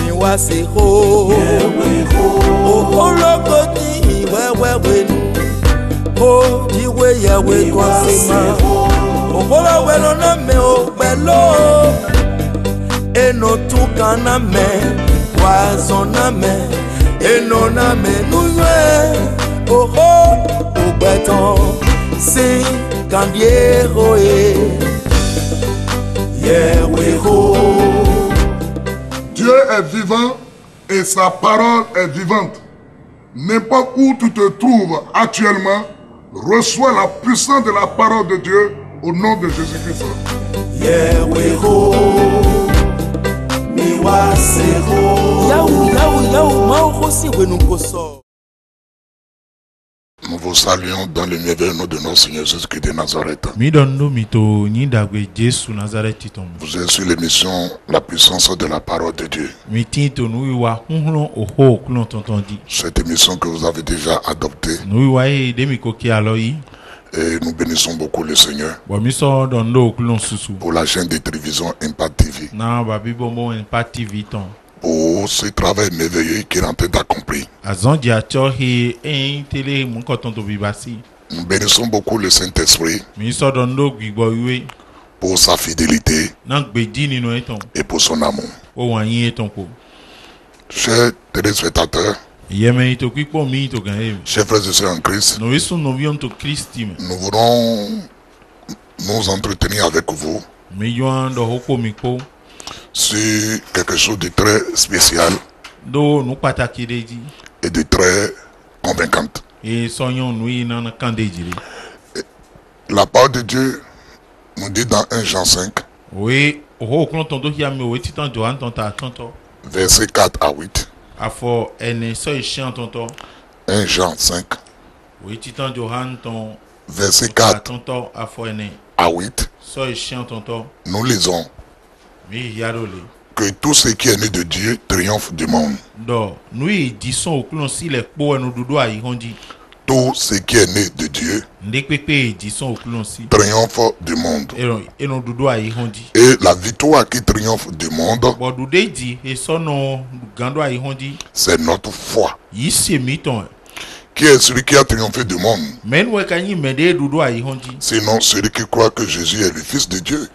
Miwasiko Okolokoti wewe O diwe yawe konsema Okola welo na me o belo Eno tuka na me Wazo na me Eno na me nuye Oho Obeton Si Candiero Yeweho. Dieu est vivant et sa parole est vivante. N'importe où tu te trouves actuellement, reçois la puissance de la parole de Dieu au nom de Jésus-Christ. Yeweho. Miwasero. Yaou, maokosi wenukoso. Nous vous saluons dans le merveilleux nom de notre Seigneur Jésus-Christ de Nazareth. Vous êtes sur l'émission La puissance de la parole de Dieu. Cette émission que vous avez déjà adoptée. Et nous bénissons beaucoup le Seigneur pour la chaîne de télévision Impact TV. Pour ce travail merveilleux qu'il est en train d'accomplir. Nous bénissons beaucoup le Saint-Esprit pour sa fidélité et pour son amour. Chers téléspectateurs, chers frères et sœurs en Christ, nous voulons nous entretenir avec vous sur quelque chose de très spécial et de très convaincant. La parole de Dieu nous dit dans 1 Jean 5, verset 4 à 8. 1 Jean 5, verset 4 à 8. Nous lisons que tout ce qui est né de Dieu triomphe du monde. Tout ce qui est né de Dieu triomphe du monde. Et la victoire qui triomphe du monde, c'est notre foi. Qui est celui qui a triomphé du monde? Sinon celui qui croit que Jésus est le Fils de Dieu.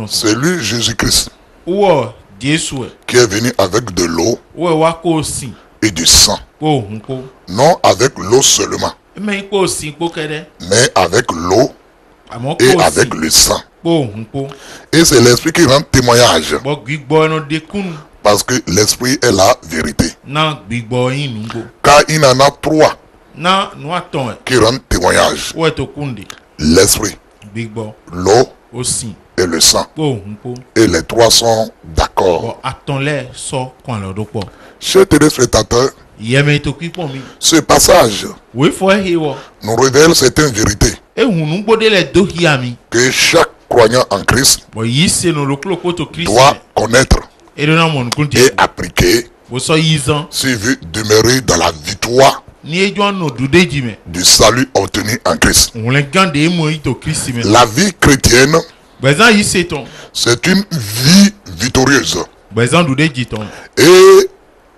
C'est lui, Jésus-Christ, qui est venu avec de l'eau et du sang. Non avec l'eau seulement, mais avec l'eau et avec le sang. Et c'est l'Esprit qui rend témoignage, parce que l'Esprit est la vérité. Car il y en a trois qui rendent témoignage: l'Esprit, l'eau et le sang. Et les trois sont d'accord. Chers téléspectateurs, ce passage nous révèle certaines vérités que chaque croyant en Christ doit connaître et appliquer s'il veut demeurer dans la victoire du salut obtenu en Christ. La vie chrétienne, c'est une vie victorieuse. Et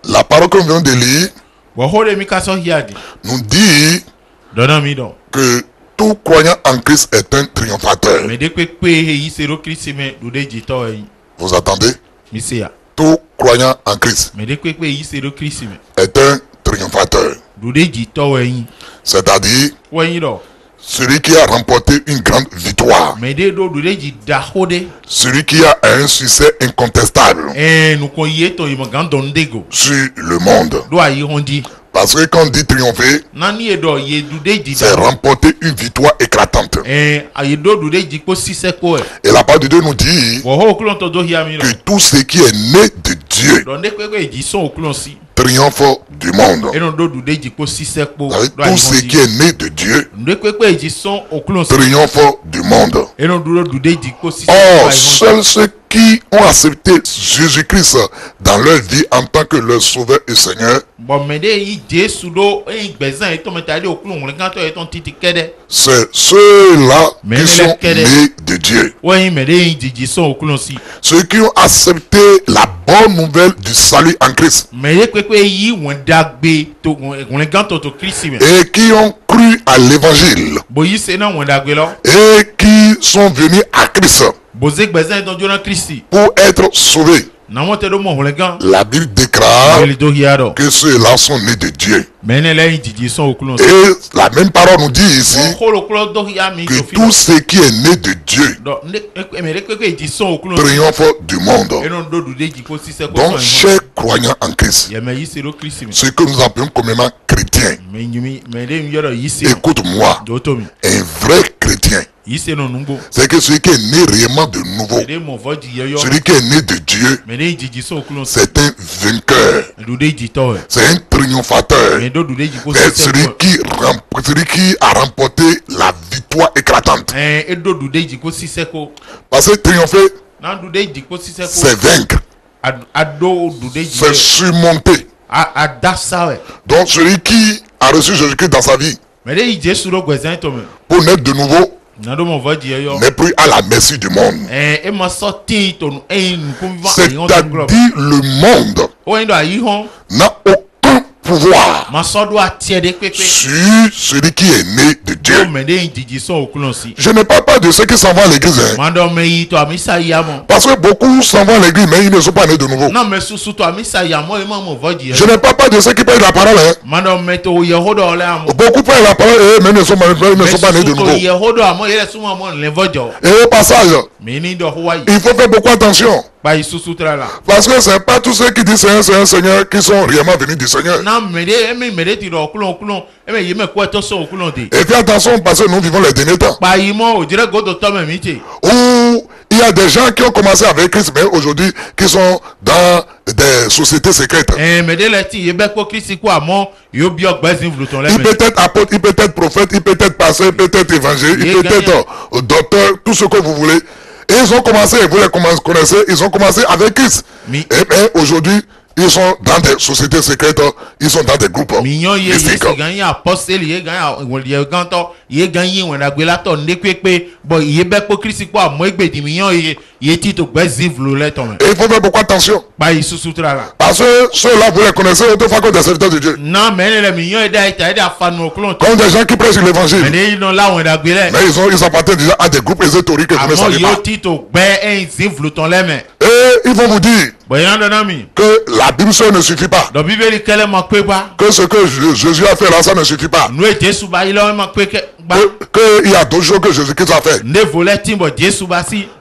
la parole que nous venons de lire nous dit que tout croyant en Christ est un triomphateur. Vous attendez? Tout croyant en Christ est un triomphateur. C'est-à-dire celui qui a remporté une grande victoire, celui qui a un succès incontestable sur le monde. Parce que quand on dit triompher, c'est remporter une victoire éclatante. Et la parole de Dieu nous dit que tout ce qui est né de Dieu triomphe du monde. Tout ce qui est né de Dieu Dieu, triomphe du monde. Or, seuls ceux qui ont accepté Jésus-Christ dans leur vie en tant que leur sauveur et Seigneur, c'est ceux-là qui sont nés de Dieu. Ceux qui ont accepté la bonne nouvelle du salut en Christ et qui ont cru à l'évangile et qui sont venus à Christ pour être sauvés. La Bible déclare que ceux-là sont nés de Dieu. Et la même parole nous dit ici que tout ce qui est né de Dieu triomphe du monde. Donc, chers croyants en Christ, ce que nous appelons communément chrétiens, écoute-moi, un vrai chrétien, c'est que celui qui est né réellement de nouveau, celui qui est né de Dieu, c'est un vainqueur, c'est un triomphateur, c'est celui qui a remporté la victoire éclatante. Parce que triompher, c'est vaincre, c'est surmonter. Donc celui qui a reçu Jésus-Christ dans sa vie pour naître de nouveau n'est plus à la merci du monde. C'est-à-dire le monde n'a aucun pouvoir sur celui qui est né de Dieu. Je ne parle pas de ceux qui s'en vont à l'église, parce que beaucoup s'en vont à l'église mais ils ne sont pas nés de nouveau. Je ne parle pas de ceux qui parlent la parole, beaucoup parlent la parole mais ils ne sont pas nés de nouveau. Et au passage, il faut faire beaucoup attention, parce que ce n'est pas tous ceux qui disent c'est un Seigneur qui sont réellement venus du Seigneur. Et puis attention, parce que nous vivons les derniers temps où il y a des gens qui ont commencé avec Christ mais aujourd'hui qui sont dans des sociétés secrètes. Il peut être apôtre, il peut être prophète, il peut être pasteur, il peut être évangile, il peut être docteur, tout ce que vous voulez. Et ils ont commencé, vous les connaissez, ils ont commencé avec Christ. Et aujourd'hui, ils sont dans des sociétés secrètes, ils sont dans des groupes mystiques. Et il faut faire beaucoup attention, parce que ceux-là, vous les connaissez autrefois comme des serviteurs de Dieu, comme des gens qui prêchent l'évangile, mais ils appartiennent déjà à des groupes ésotériques que vous ne savez pas. Et ils vont vous dire que la Bible seule ne suffit pas, que ce que Jésus a fait là, ça ne suffit pas, qu'il y a d'autres choses que Jésus-Christ a fait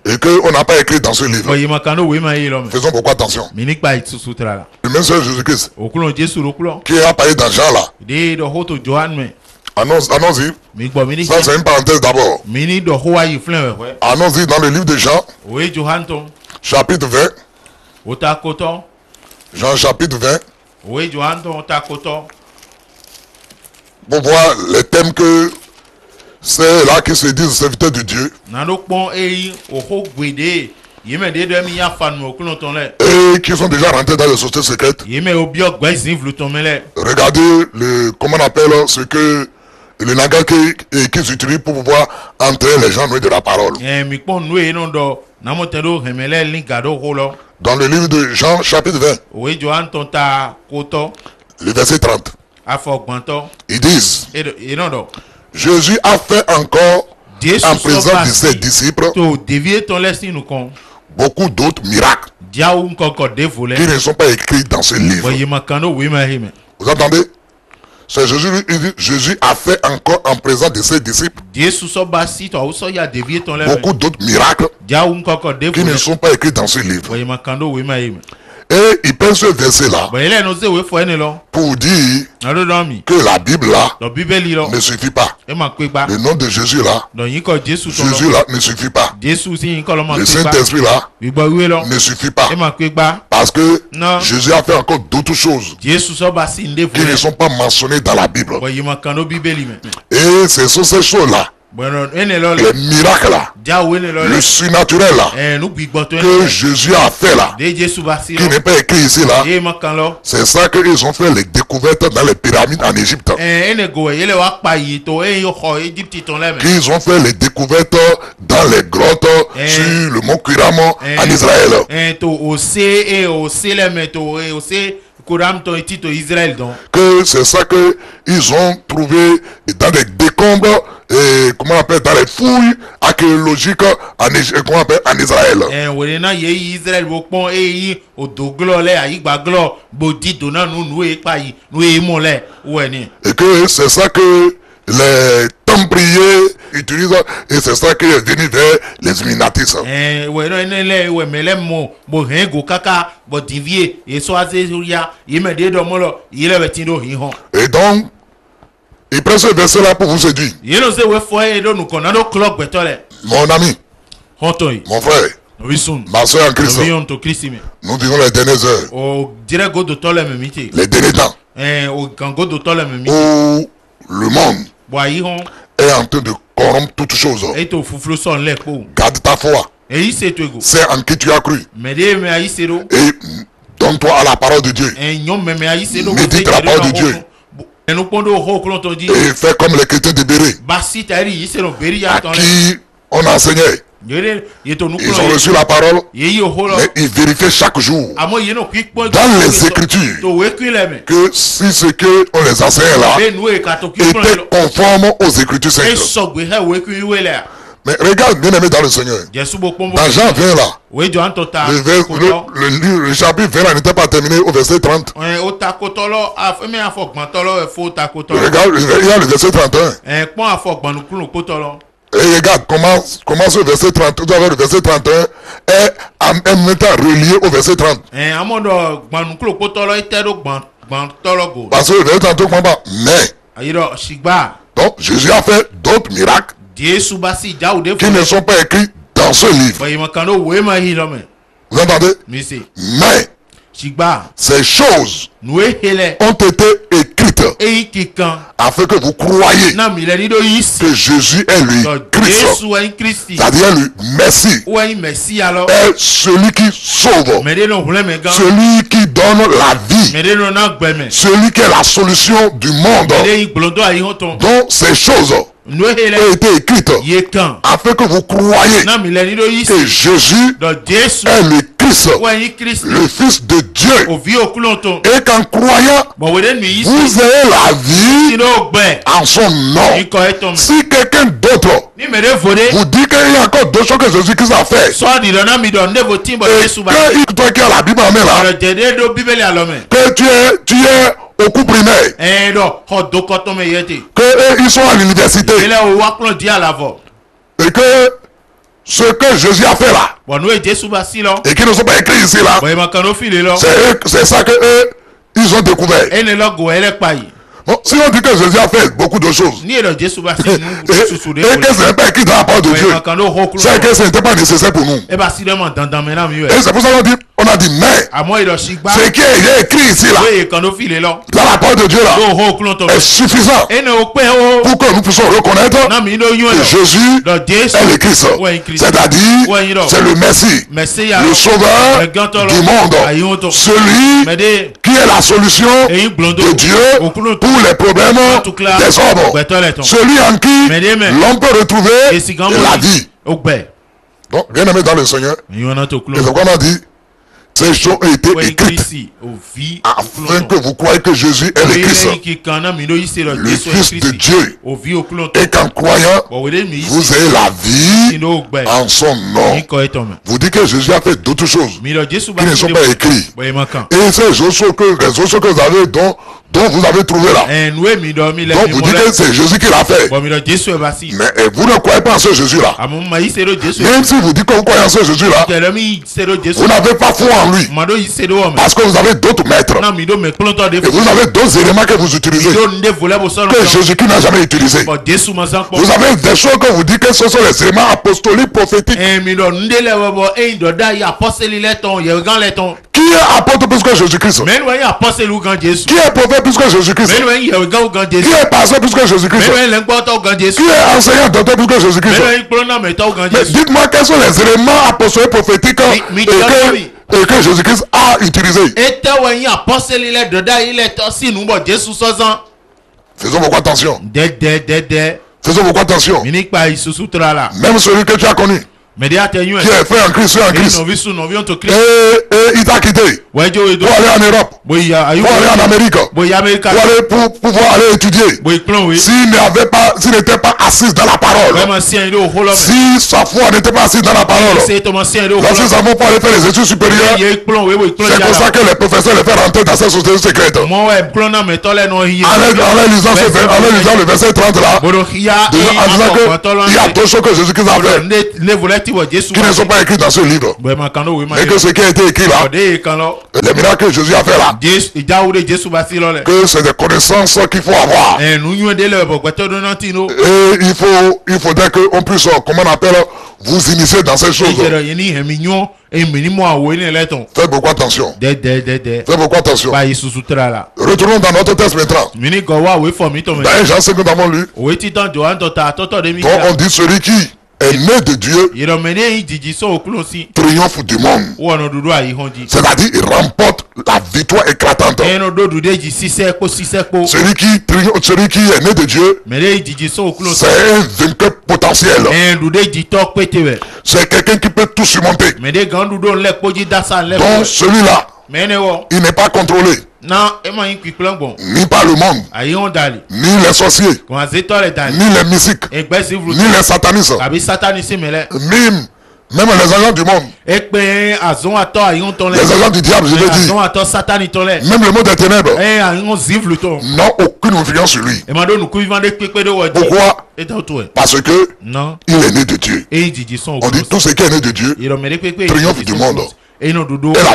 et qu'on n'a pas écrit dans ce livre. Faisons beaucoup attention. Le même Seigneur Jésus-Christ qui a parlé dans Jean là, allons-y. Ça c'est une parenthèse d'abord. Allons-y dans le livre de Jean, chapitre 20. Jean chapitre 20. Pour voir les thèmes que c'est là qui se disent serviteurs de Dieu et qui sont déjà rentrés dans les sociétés secrètes. Regardez comment on appelle ce que le langage qu'ils utilisent pour pouvoir entrer les gens de la parole. Dans le livre de Jean chapitre 20, le verset 30, ils disent: Jésus a fait encore en présence de ses disciples beaucoup d'autres miracles qui ne sont pas écrits dans ce livre. Vous entendez? C'est Jésus a fait encore en présence de ses disciples beaucoup d'autres miracles qui ne sont pas écrits dans ce livre. Et il pense ce verset-là pour dire que la Bible là ne suffit pas. Le nom de Jésus là, Jésus là ne suffit pas. Le Saint-Esprit là ne suffit pas. Parce que Jésus a fait encore d'autres choses qui ne sont pas mentionnées dans la Bible. Et ce sont ces choses-là, les miracles là, le surnaturel là, que Jésus a fait là, qui n'est pas écrit ici là, c'est ça qu'ils ont fait les découvertes dans les pyramides en Égypte. Qu'ils ont fait les découvertes dans les grottes sur le mont Kuram en Israël. Que c'est ça que ils ont trouvé dans des décombres et comment on appelle, dans les fouilles archéologiques en Israël. Et que c'est ça que les Templiers utilisent, et c'est ça qui est venu vers les Illuminatis. Et donc, il prend ce verset là pour vous dire, mon ami, mon frère, ma soeur en Christ, nous vivons les dernières heures, les derniers temps, où le monde est en train de corrompre toutes choses. Garde ta foi. C'est en qui tu as cru. Et donne-toi à la parole de Dieu. Médite la parole de Dieu. Et fais comme les chrétiens de Béré, à qui on enseignait. Ils ont reçu la parole, mais ils vérifiaient chaque jour dans les Écritures que si ce qu'on les enseignait là était conforme aux Écritures saintes. Mais regarde, bien aimé dans le Seigneur, dans Jean 20 là, le chapitre 20 là n'était pas terminé au verset 30. Regarde, il y a le verset 31. Et regarde comment ce verset 30, le verset 31 est en même temps relié au verset 30. Parce que le verset 30 comprend pas. Mais, donc Jésus a fait d'autres miracles qui ne sont pas écrits dans ce livre. Vous entendez? Mais ces choses ont été écrites afin que vous croyez que Jésus est le Christ, c'est-à-dire le Messie, est celui qui sauve, celui qui donne la vie, celui qui est la solution du monde. Donc ces choses ont été écrites afin que vous croyez que Jésus est le Christ, le Fils de Dieu, et qu'en croyant vous ayez la vie en son nom. Si quelqu'un d'autre vous dit qu'il y a encore d'autres choses que Jésus-Christ a fait, et que toi qui as la Bible en main là, que tu es au coup primaire, qu'ils sont à l'université, et que ce que Jésus a fait là, et qui ne sont pas écrits ici là, c'est ça que eux, ils ont découvert. Bon, si on dit que Jésus a fait beaucoup de choses, et que ce n'est pas écrit dans la parole de Dieu, c'est que ce n'était pas nécessaire pour nous. Et c'est pour ça qu'on a dit, mais ce qui est écrit ici là, dans la parole de Dieu là, est suffisant pour que nous puissions reconnaître que Jésus est le Christ. C'est-à-dire, c'est le Messie, le Sauveur du monde, celui qui est la solution de Dieu pour les problèmes des hommes, celui en qui l'on peut retrouver la vie. Donc, bien aimé dans le Seigneur, et c'est quoi on a dit, ces choses ont été écrites afin que vous croyez que Jésus est le Christ, le Fils de Dieu, et qu'en croyant vous ayez la vie en son nom. Vous dites que Jésus a fait d'autres choses qui ne sont pas écrites, et ces autres choses que vous avez, dont dont vous avez trouvé là. Donc vous dites que c'est Jésus qui l'a fait. Mais vous ne croyez pas en ce Jésus-là. Même si vous dites que vous croyez en ce Jésus-là, vous n'avez pas foi en lui. Parce que vous avez d'autres maîtres. Et vous avez d'autres éléments que vous utilisez, que Jésus-Christ n'a jamais utilisé. Vous avez des choses que vous dites que ce sont les éléments apostoliques prophétiques. Qui est apôtre plus que Jésus-Christ? Qui est prophète plus que Jésus-Christ? Qui est pasteur plus que Jésus-Christ? Qui est enseignant docteur plus que Jésus-Christ? Mais dites-moi quels sont les éléments apostoliques prophétiques et que Jésus-Christ a utilisé. Faisons beaucoup attention. Faisons beaucoup attention. Même celui que tu as connu, qui est fait en Christ, et il t'a quitté pour aller en Europe, pour aller en Amérique, pour aller pour pouvoir aller étudier. S'il n'était pas assis dans la parole, si sa foi n'était pas assise dans la parole, lorsque sa foi pour aller faire les études supérieures, c'est comme ça que les professeurs les font rentrer dans cette société secrète. En leur lisant le verset 30 là, en disant qu'il y a deux choses que Jésus-Christ a fait qui ne sont pas écrits dans ce livre, mais que ce qui a été écrit là, les miracles que Jésus a fait là, que c'est des connaissances qu'il faut avoir. Et il faudrait qu'on puisse, comment on appelle, vous initier dans ces choses. Faites beaucoup attention. Faites beaucoup attention. Retournons dans notre texte maintenant. Dans Jean 5 que nous avons lu, on dit celui qui est né de Dieu triomphe du monde. C'est-à-dire il remporte la victoire éclatante. Celui qui est né de Dieu, c'est un vainqueur potentiel. C'est quelqu'un qui peut tout surmonter. Donc celui-là, il n'est pas contrôlé ni par le monde, ni les sorciers, ni les mystiques, ni les satanistes, même les agents du monde, les agents du diable, je veux dire, même le monde des ténèbres n'ont aucune influence sur lui. Pourquoi? Parce que il est né de Dieu. On dit tout ce qui est né de Dieu triomphe du monde. Et la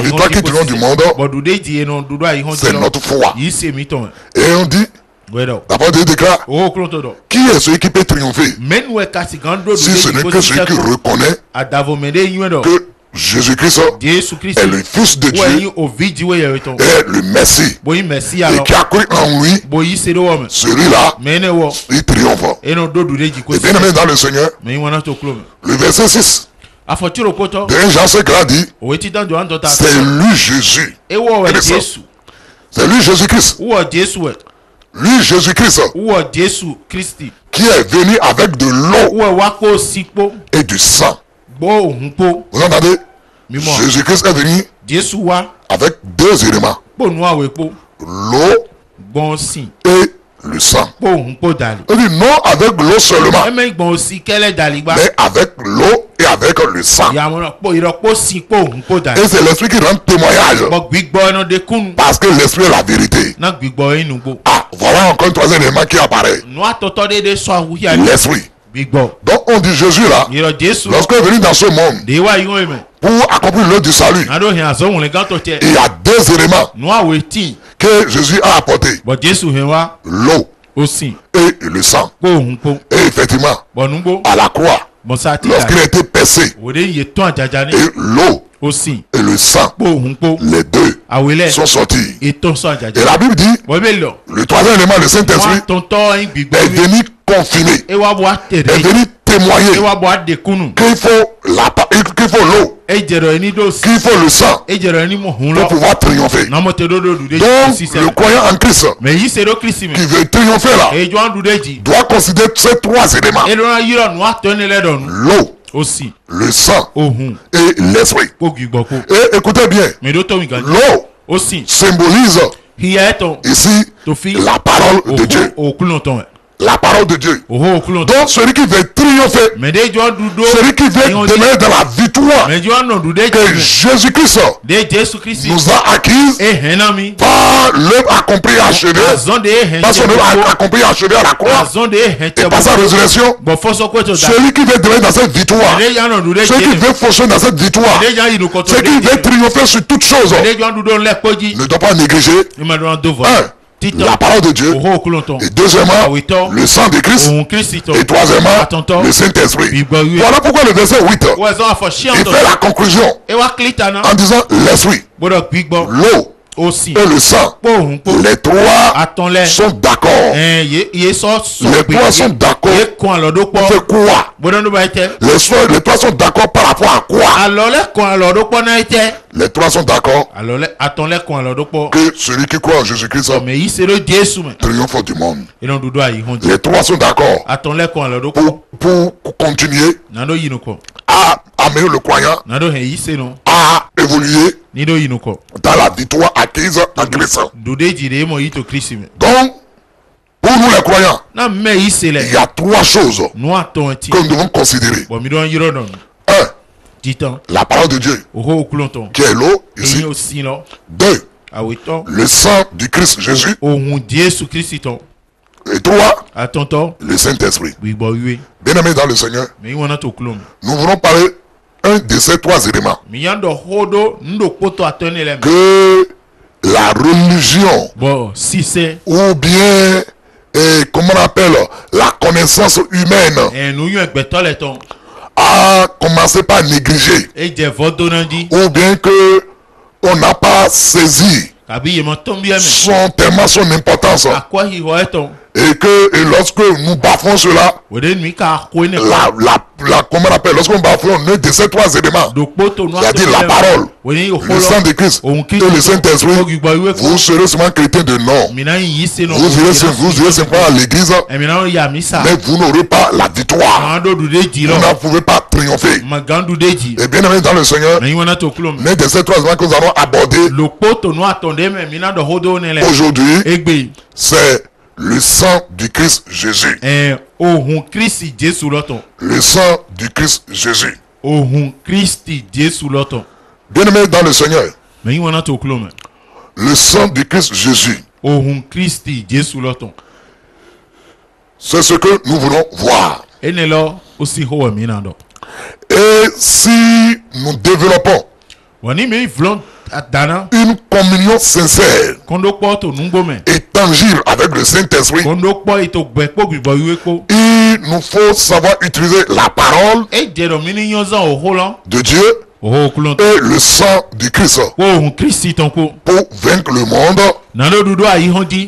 victoire qui triomphe du monde, c'est notre foi. Et on dit, d'abord Dieu déclare, qui est celui qui peut triompher si ce n'est que celui qui reconnaît que Jésus-Christ est le Fils de Dieu et le Messie, et qui a cru en lui, celui-là, il triomphe. Et bien aimé dans le Seigneur, le verset 6 de Jean 5 là dit, c'est lui Jésus. C'est lui Jésus-Christ. Lui Jésus-Christ qui est venu avec de l'eau et du sang. Vous entendez? Jésus-Christ est venu avec deux éléments, l'eau et le sang. On dit non avec l'eau seulement, mais avec l'eau et avec le sang. Et c'est l'esprit qui rend témoignage, parce que l'esprit est la vérité. Ah, voilà encore un troisième élément qui apparaît, l'esprit. Donc on dit Jésus là, lorsqu'il est venu dans ce monde pour accomplir l'œuvre du salut, il y a deux éléments que Jésus a apporté, l'eau et le sang. Et effectivement, à la croix, lorsqu'il a été percé, et l'eau et le sang, les deux sont sortis. Et la Bible dit, le troisième élément, le Saint-Esprit, est venu confiner, est venu témoigner qu'il faut l'eau, qu'il faut le sang pour pouvoir triompher. Donc le croyant en Christ qui veut triompher là doit considérer ces trois éléments, l'eau, le sang et l'esprit. Et écoutez bien, l'eau symbolise ici la parole de Dieu. la parole de Dieu. Donc celui qui veut triompher, celui qui veut demeurer dans la victoire que Jésus-Christ nous a acquise par l'œuvre accomplie et achevée, par son œuvre accomplie et achevée à la croix et par sa résurrection. Celui qui veut demeurer dans cette victoire, celui qui veut fonctionner dans cette victoire, celui qui veut triompher sur toutes choses, ne doit pas négliger la parole de Dieu, et deuxièmement le sang de Christ, et troisièmement le Saint-Esprit. Voilà pourquoi le verset 8 il fait la conclusion en disant l'esprit, l'eau et le sang, les trois sont d'accord. Les trois sont d'accord. On fait quoi? Les trois sont d'accord par rapport à quoi? Les trois sont d'accord que celui qui croit en Jésus-Christ triomphe du monde. Les trois sont d'accord pour continuer à amener le croyant à évoluer dans la victoire acquise en Christ. Donc, pour nous les croyants, il y a trois choses que nous devons considérer. Un, la parole de Dieu, qui est l'eau ici. Deux, le sang du Christ Jésus. Et trois, le Saint-Esprit. Bien-aimés dans le Seigneur, nous voulons parler un de ces trois éléments. Que la religion, ou bien, comment on appelle, la connaissance humaine, a commencé par négliger, ou bien que on n'a pas saisi son importance, et que lorsque nous bafons cela, comment on appelle, lorsque nous bafons l'un de ces trois éléments, c'est-à-dire la parole, le sang de Christ et le Saint-Esprit, vous serez seulement chrétien de nom. Vous irez simplement à l'église, mais vous n'aurez pas la victoire. Vous ne pouvez pas triompher. Et bien aimé dans le Seigneur, l'un de ces trois éléments que nous allons aborder aujourd'hui, c'est le sang du Christ Jésus. Le sang du Christ Jésus. Bien aimé dans le Seigneur, le sang du Christ Jésus, c'est ce que nous voulons voir. Et si nous développons une communion sincère et tangible avec le Saint-Esprit, il nous faut savoir utiliser la parole de Dieu et le sang du Christ pour vaincre le monde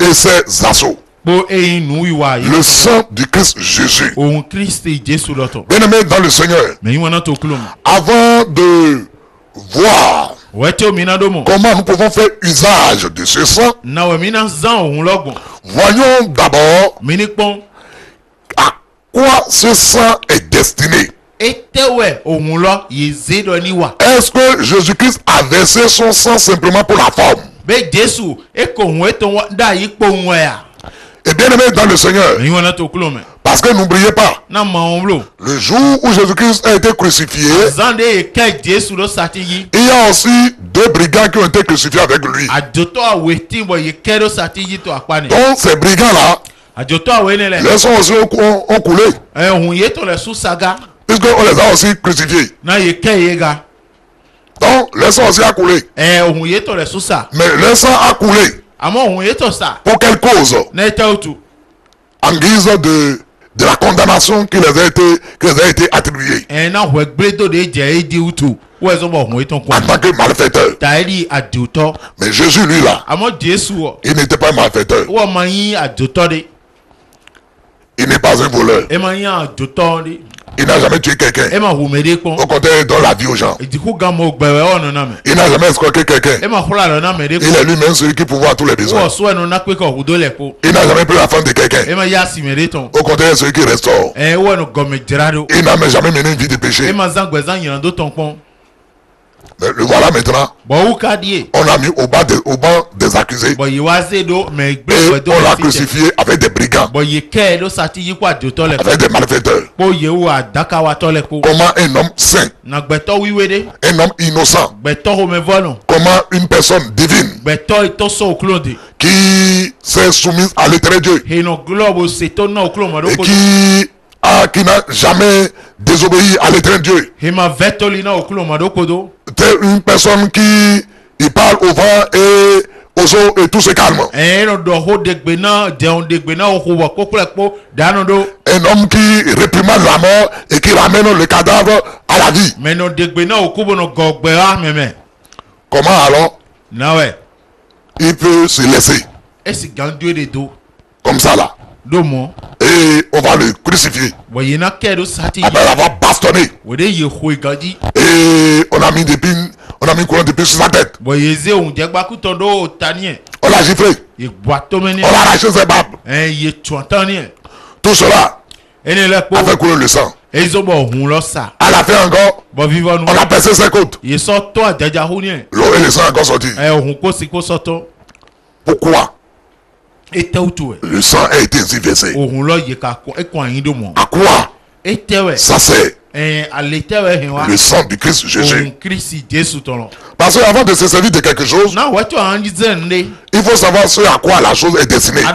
et ses assauts. Le sang du Christ Jésus. Bien aimé dans le Seigneur, avant de voir comment nous pouvons faire usage de ce sang, voyons d'abord à quoi ce sang est destiné. Est-ce que Jésus-Christ a versé son sang simplement pour la forme? Et bien aimé dans le Seigneur, parce que n'oubliez pas, le jour où Jésus-Christ a été crucifié, il y a aussi deux brigands qui ont été crucifiés avec lui. Donc ces brigands-là, les sang aussi ont coulé, puisqu'on les a aussi crucifiés. Donc le sang aussi a coulé. Mais le sang a coulé pour quelle cause? En guise de la condamnation qui les a été attribuée en tant que malfaiteur. Mais Jésus, lui là, il n'était pas malfaiteur. Il n'est pas un voleur. Il n'a jamais tué quelqu'un. Au contraire, il donne la vie aux gens. Il n'a jamais escroqué quelqu'un. Il est lui-même celui qui pourvoit tous les besoins. Il n'a jamais pris la femme de quelqu'un. Au contraire, celui qui restaure. Il n'a jamais mené une vie de péché. Mais le voilà maintenant. On l'a mis au banc des accusés. Et on l'a crucifié avec des brigands. trafiquants, avec des malfaiteurs. Comment un homme saint, un homme innocent, comment une personne divine qui s'est soumise à l'éternel Dieu et qui n'a jamais désobéi à l'éternel Dieu. C'est une personne qui il parle au vent et aux eaux et tout se calme. Un homme qui réprimande la mort et qui ramène le cadavre à la vie. Comment alors il peut se laisser comme ça là? Et on va le crucifier après l'avoir bastonné. Et on a mis des pines, on a mis une couronne de pines sur sa tête. On l'a giflé. On l'a arraché ses barbes. Tout cela a fait couler le sang. À la fin encore, on a percé ses côtes. L'eau et le sang encore sorti. Pourquoi? Le sang a été ainsi versé. À quoi ça sert? Le sang du Christ Jésus. Parce qu'avant de se servir de quelque chose, il faut savoir ce à quoi la chose est destinée. Si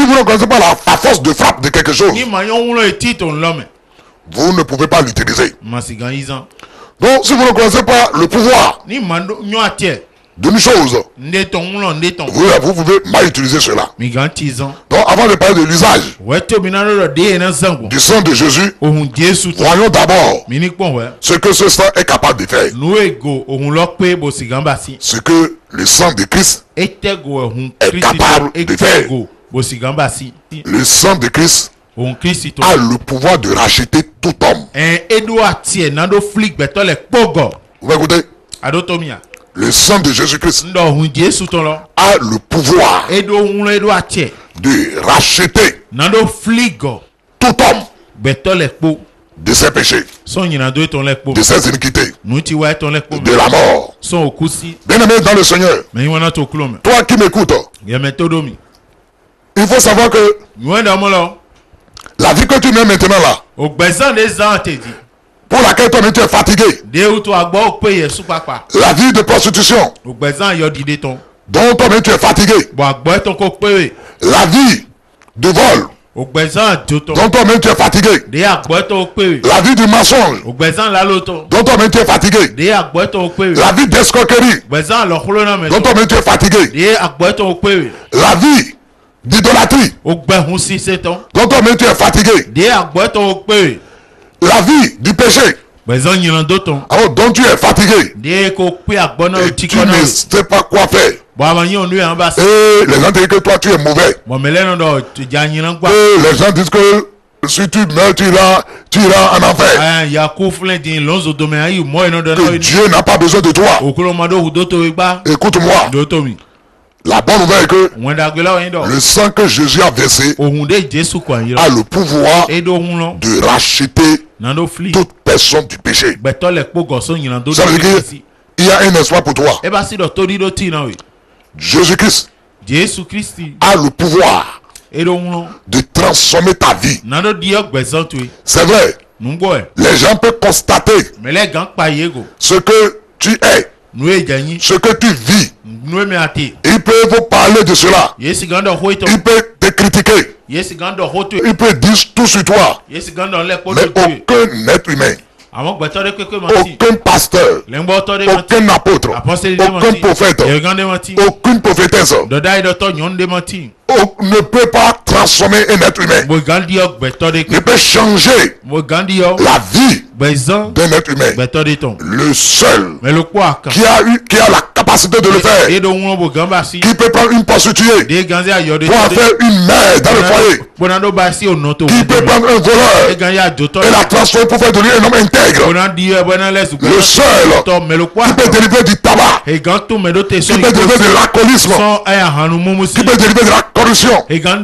vous ne connaissez pas la force de frappe de quelque chose, vous ne pouvez pas l'utiliser. Donc si vous ne connaissez pas le pouvoir d'une chose, vous pouvez mal utiliser cela. Donc avant de parler de l'usage du sang de Jésus, voyons d'abord ce que ce sang est capable de faire. Ce que le sang de Christ est capable de faire. Le sang de Christ a le pouvoir de racheter tout homme. Vous m'écoutez? Le sang de Jésus-Christ a le pouvoir de racheter tout homme de ses péchés, de ses iniquités, de la mort. Bien-aimé dans le Seigneur, toi qui m'écoutes, il faut savoir que la vie que tu mets maintenant là, pour laquelle toi-même tu es fatigué, la vie de prostitution dont toi-même tu es fatigué, la vie de vol dont toi-même tu es fatigué, la vie du mensonge dont toi-même tu es fatigué, la vie d'escroquerie dont toi-même tu es fatigué, la vie d'idolâtrie dont toi-même tu es fatigué, la vie du péché dont tu es fatigué et tu ne sais pas quoi faire. Et les gens disent que toi tu es mauvais. Et les gens disent que si tu meurs, tu iras en enfer. Que Dieu n'a pas besoin de toi. Écoute-moi. La bonne nouvelle est que le sang que Jésus a versé a le pouvoir de racheter toute personne du péché. Ça veut dire qu'il y a un espoir pour toi. Jésus-Christ a le pouvoir de transformer ta vie. C'est vrai. Les gens peuvent constater ce que tu es, ce que tu vis. Ils peuvent parler de cela. Ils peuvent te critiquer. Ils peuvent dire tout sur toi. Mais aucun être humain, aucun pasteur, aucun apôtre, aucun prophète, aucune prophétesse ne peut pas transformer un être humain, ne peut changer la vie d'un être humain. Le seul qui a la capacité de le faire, qui peut prendre une prostituée pour en faire une mère dans le foyer, qui peut prendre un voleur et la transformer pour faire de lui un homme intègre, le seul qui peut délivrer du tabac qui peut dériver de l'alcoolisme, qui peut dériver de la corruption, qui peut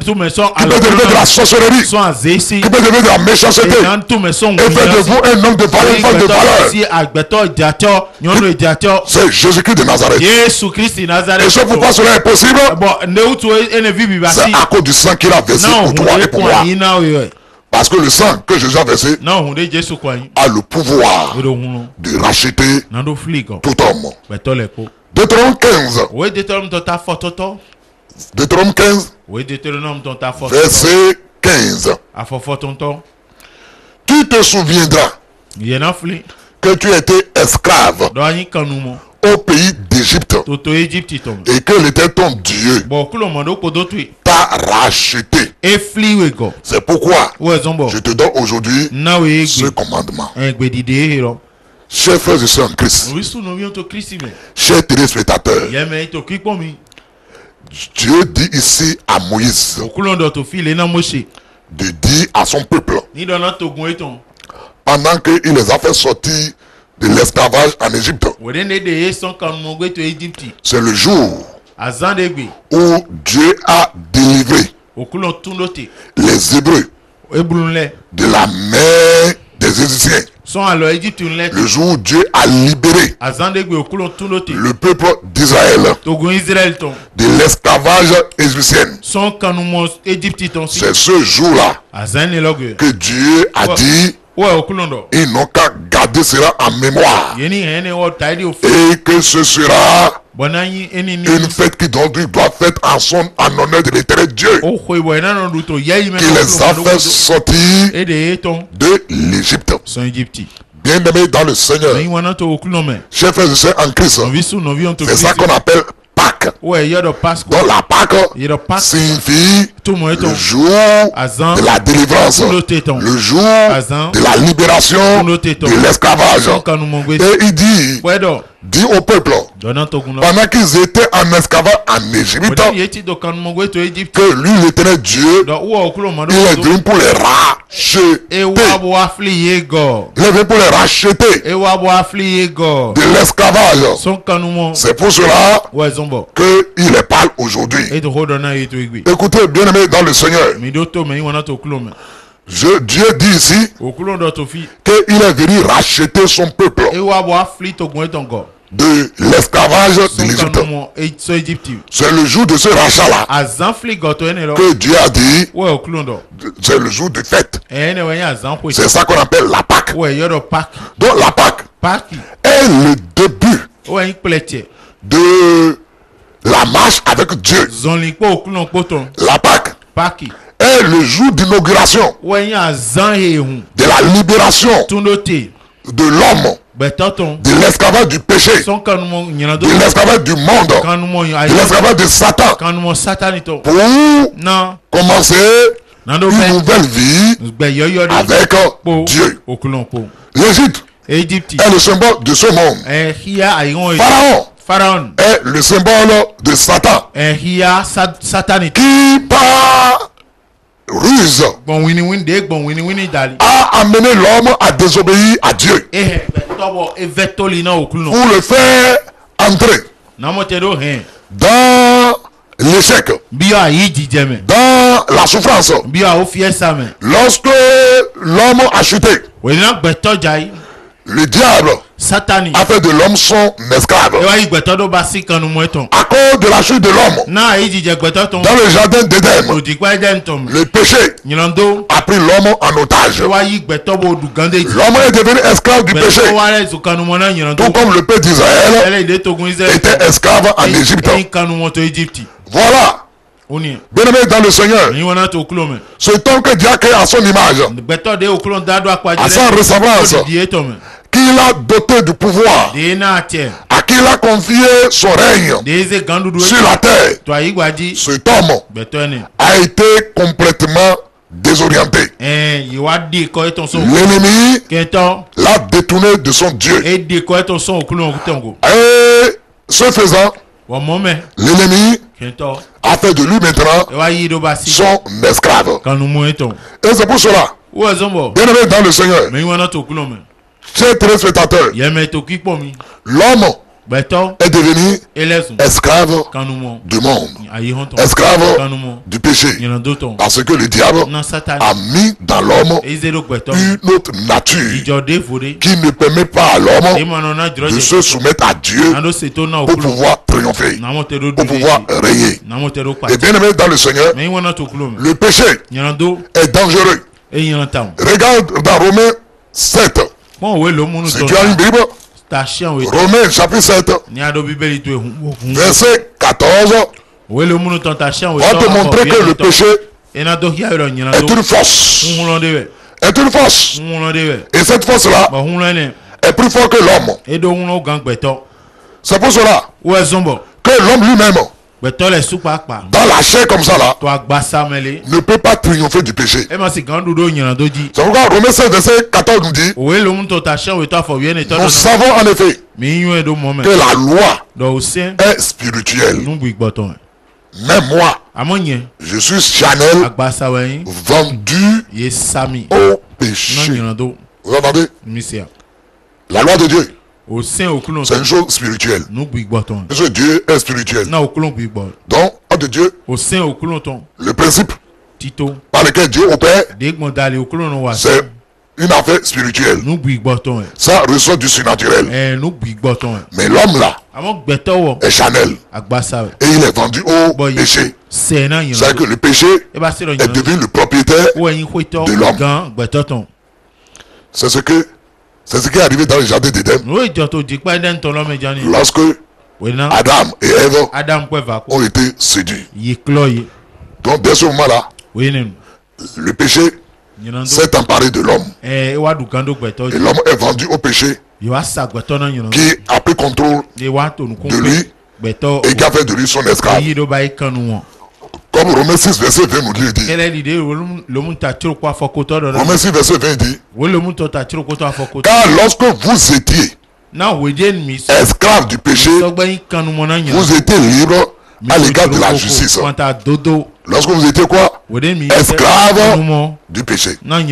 dériver de la sorcellerie, qui peut dériver de la méchanceté, et faire de vous un homme de valeur, une femme de valeur. C'est Jésus-Christ de Nazareth. Et ce pourquoi cela est possible, c'est à cause du sang qu'il a versé pour toi et pour moi. Parce que le sang que Jésus a versé a le pouvoir de racheter tout homme. Deutéronome 15. Deutéronome 15. Verset 15. Tu te souviendras que tu étais esclave au pays d'Égypte et que l'Éternel ton Dieu t'a racheté. C'est pourquoi je te donne aujourd'hui ce commandement. Chers frères et sœurs en Christ, chers téléspectateurs, Dieu dit ici à Moïse de dire à son peuple, pendant qu'il les a fait sortir de l'esclavage en Égypte, c'est le jour où Dieu a délivré les Hébreux de la main des Égyptiens. Le jour où Dieu a libéré le peuple d'Israël de l'esclavage égyptien. C'est ce jour-là que Dieu a dit, ils n'ont qu'à garder cela en mémoire, et que ce sera une fête qui doit faire en honneur de l'Éternel Dieu, qui les a fait sortir de l'Égypte. Bien-aimés dans le Seigneur, chers frères et sœurs en Christ, c'est ça qu'on appelle Pâques. Donc la Pâques signifie le jour de la délivrance, le jour de la libération de l'esclavage. Et il dit au peuple, pendant qu'ils étaient en esclavage en Égypte, que lui, l'Éternel Dieu, il est venu pour les racheter. Il est venu pour les racheter de l'esclavage. C'est pour cela qu'il les parle aujourd'hui. Écoutez, bien aimé dans le Seigneur, Dieu dit ici qu'il est venu racheter son peuple de l'esclavage de l'Égypte. C'est le jour de ce rachat-là que Dieu a dit, c'est le jour de fête. C'est ça qu'on appelle la Pâque. Donc la Pâque est le début de la marche avec Dieu. La Pâque est le jour d'inauguration de la libération de l'homme de l'esclavage du péché, de l'esclavage du monde, de l'esclavage de Satan, pour commencer une nouvelle vie avec Dieu. L'Égypte est le symbole de ce monde. Pharaon est le symbole de Satan, qui par ruse a amené l'homme à désobéir à Dieu pour le faire entrer dans l'échec, dans la souffrance. Lorsque l'homme a chuté, le diable a fait de l'homme son esclave. À cause de la chute de l'homme dans le jardin d'Éden, le péché a pris l'homme en otage. L'homme est devenu esclave du péché, tout comme le peuple d'Israël était esclave en Égypte. Voilà. Bien aimé dans le Seigneur, c'est homme que Dieu a créé à son image, à sa ressemblance, qu'il a doté du pouvoir, à qui il a confié son règne sur la terre. Cet homme a été complètement désorienté. L'ennemi l'a détourné de son Dieu. Et ce faisant, l'ennemi a fait de lui maintenant son esclave. Et c'est pour cela, bien aimé dans le Seigneur, chers téléspectateurs, l'homme est devenu esclave du monde, esclave du péché. Parce que le diable a mis dans l'homme une autre nature qui ne permet pas à l'homme de se soumettre à Dieu pour pouvoir triompher, pour pouvoir régner. Et bien aimé dans le Seigneur, le péché est dangereux. Regarde dans Romains 7. Si tu as une Bible, Romains chapitre 7, verset 14, va te montrer que le péché est une force. Est une force. Et cette force-là est plus forte que l'homme. C'est pour cela que l'homme lui-même, dans la chair comme ça là, ne peut pas triompher du péché. C'est pourquoi Romains 7 verset 14 nous dit, nous savons en effet que la loi est spirituelle. Même moi, je suis Chanel vendu au péché. Vous entendez? La loi de Dieu, c'est une chose spirituelle. Parce que Dieu est spirituel. Donc, entre Dieu, le principe par lequel Dieu opère, c'est une affaire spirituelle. Ça ressort du surnaturel. Mais l'homme là est Chanel. Et il est vendu au péché. C'est-à-dire que le péché est devenu le propriétaire de l'homme. C'est ce qui est arrivé dans le jardin d'Éden. Lorsque Adam et Ève ont été séduits. Donc dès ce moment-là, le péché s'est emparé de l'homme. Et l'homme est vendu au péché qui a pris contrôle de lui et qui a fait de lui son esclave. Comme Romains 6 verset 20 nous dit. Romains 6 verset 20 dit, car lorsque vous étiez esclave du péché, vous étiez libre à l'égard de la justice. Lorsque vous étiez quoi? Esclave du péché. Donc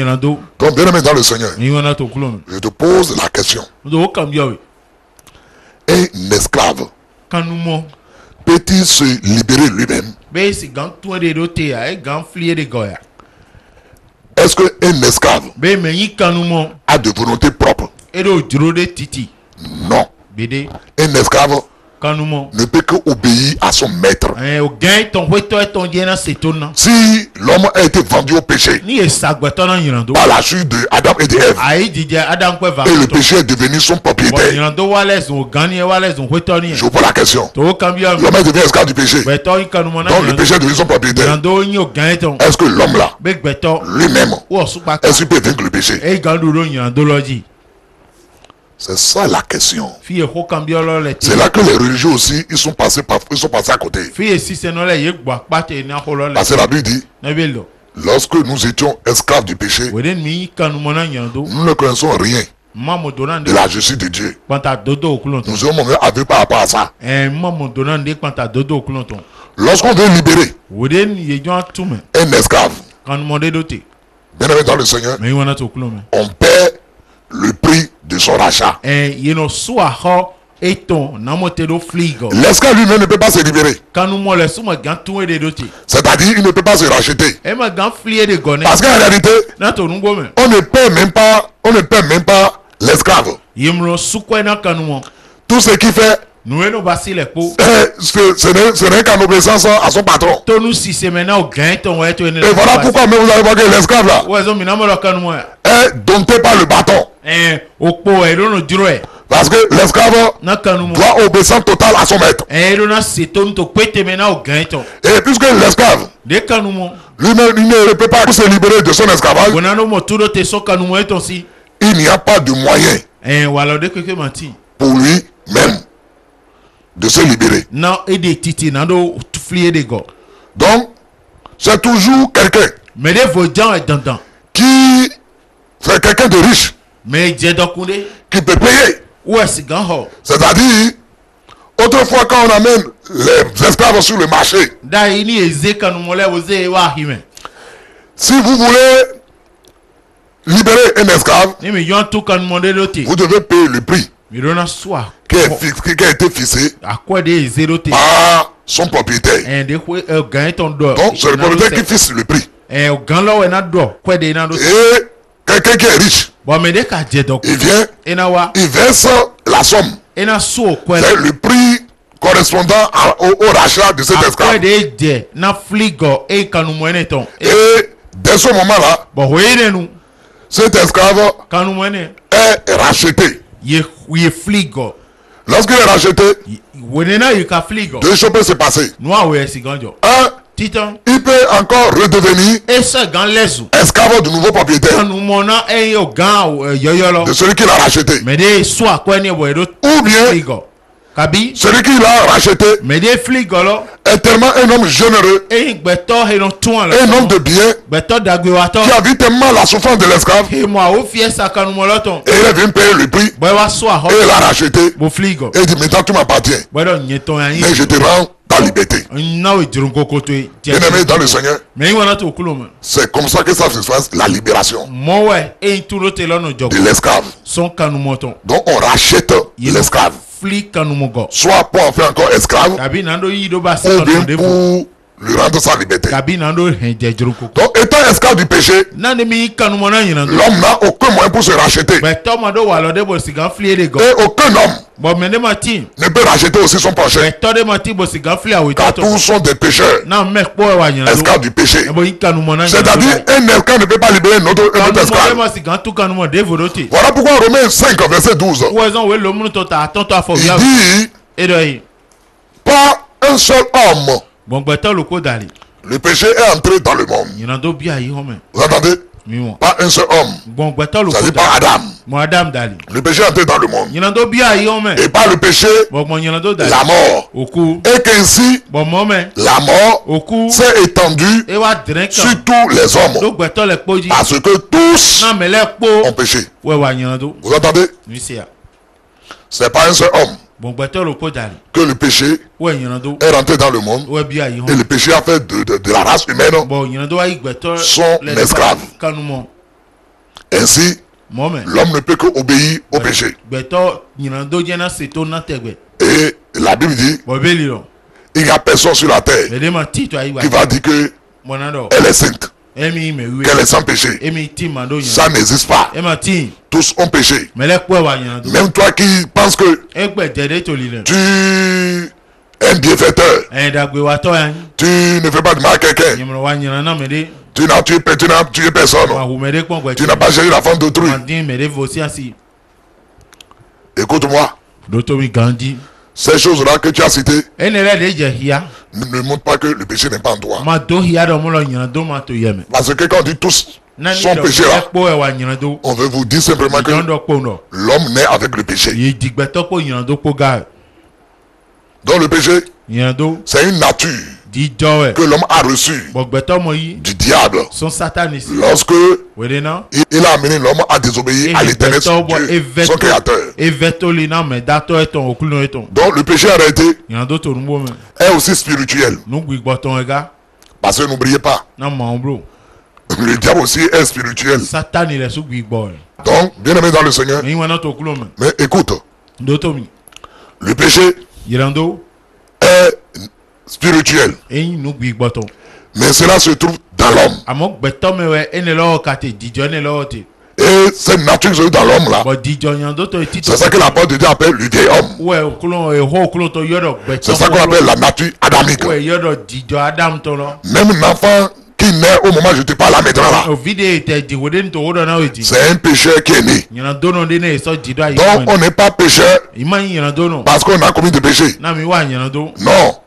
bien aimé dans le Seigneur, je te pose la question. Un esclave peut-il se libérer lui-même? Est-ce qu'un esclave a de volonté propre? Non. Un esclave ne peut qu'obéir à son maître. Si l'homme a été vendu au péché par la chute de Adam et de Ève, et le péché est devenu son propriétaire, je vous pose la question. L'homme est devenu esclave du péché, donc le péché est devenu son propriétaire. Est-ce que l'homme là lui-même est-ce qu'il peut vaincre le péché? C'est ça la question. C'est là que les religieux aussi, ils sont passés à côté. Parce que la Bible dit, lorsque nous étions esclaves du péché, nous ne connaissons rien de la justice de Dieu. Nous sommes aveugles par rapport à ça. Lorsqu'on veut libérer un esclave, bien aimé dans le Seigneur, on paie le prix de son rachat. L'esclave lui-même ne peut pas se libérer. C'est-à-dire il ne peut pas se racheter. Parce qu'en réalité, on ne paie même pas l'esclave. Tout ce qu'il fait, ce n'est qu'en obéissance à son patron. Et voilà pourquoi même vous allez voir que l'esclave là est dompté par le bâton. Parce que l'esclave doit obéissance totale à son maître. Et puisque l'esclave lui-même ne peut pas se libérer de son esclavage, il n'y a pas de moyen pour lui-même de se libérer. Donc, c'est toujours quelqu'un qui c'est quelqu'un de riche qui peut payer. C'est-à-dire, autrefois quand on amène les esclaves sur le marché, si vous voulez libérer un esclave, vous devez payer le prix qui a été fixé par son propriétaire. Donc c'est le propriétaire qui fixe le prix. Et quelqu'un qui est riche, il vient, il verse la somme. C'est le prix correspondant au rachat de cet esclave. Et dès ce moment-là, cet esclave est racheté. Lorsqu'il est racheté, deux choses peuvent se passer. Un, il peut encore redevenir esclave du nouveau propriétaire, de celui qui l'a racheté. Ou bien celui qui l'a racheté est tellement un homme généreux, un homme de bien, qui a vu tellement la souffrance de l'esclave, et il est venu payer le prix, et il l'a racheté, et il dit maintenant tu m'appartiens, mais je te rends ta liberté. Bien-aimé dans le Seigneur, c'est comme ça que ça se passe, la libération de l'esclave. Donc on rachète l'esclave, soit pour en faire encore esclave, ou bien pour lui rendre sa liberté. Donc étant esclave du péché, l'homme n'a aucun moyen pour se racheter. Et aucun homme ne peut racheter aussi son prochain, car tous sont des pécheurs, esclaves du péché. C'est-à-dire un esclave ne peut pas libérer un autre esclave. Voilà pourquoi Romains 5 verset 12, il dit pas un seul homme. Le péché est entré dans le monde. Vous entendez? Pas un seul homme. C'est-à-dire pas Adam. Le péché est entré dans le monde. Et par le péché, la mort. Et qu'ainsi, la mort s'est étendue sur tous les hommes. Parce que tous ont péché. Vous entendez? C'est pas un seul homme que le péché est rentré dans le monde, et le péché a fait de la race humaine son esclave. Ainsi, l'homme ne peut qu'obéir au péché. Et la Bible dit, il n'y a personne sur la terre qui va dire que elle est sainte, qu'elle est sans péché. Ça n'existe pas. Tous ont péché. Même toi qui penses que tu es un bienfaiteur, tu ne fais pas de mal à quelqu'un, tu n'as tué personne, tu n'as pas géré la femme d'autrui. Écoute-moi, ces choses-là que tu as citées ne montrent pas que le péché n'est pas en toi. Parce que quand on dit tous son péché là, on veut vous dire simplement que l'homme naît avec le péché. Donc le péché, c'est une nature que l'homme a reçue du diable lorsque il a amené l'homme à désobéir à l'Éternel Dieu, son créateur. Donc le péché arrêté est aussi spirituel. Parce que n'oubliez pas, le diable aussi est spirituel. Donc, bien aimé dans le Seigneur, mais écoute, le péché est spirituel, mais cela se trouve dans l'homme. Et cette nature qui se trouve dans l'homme là, c'est ça que la parole de Dieu appelle le vieil homme. C'est ça qu'on appelle la nature adamique. Même un enfant qui naît au moment où je te parle là maintenant là, c'est un pécheur qui est né. Donc on n'est pas pécheur parce qu'on a commis de péché. Non,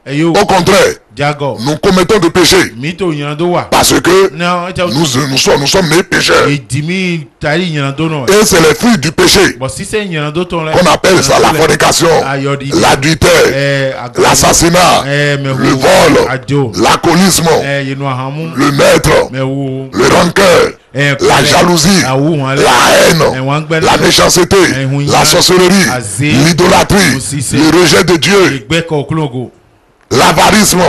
au contraire, nous commettons de péché parce que nous sommes nés pécheurs. Et c'est les fruits du péché qu'on appelle ça la fornication, l'adultère, l'assassinat, le vol, l'alcoolisme, le maître, le rancœur, la jalousie, la haine, la méchanceté, la sorcellerie, l'idolâtrie, le rejet de Dieu, l'avarisme,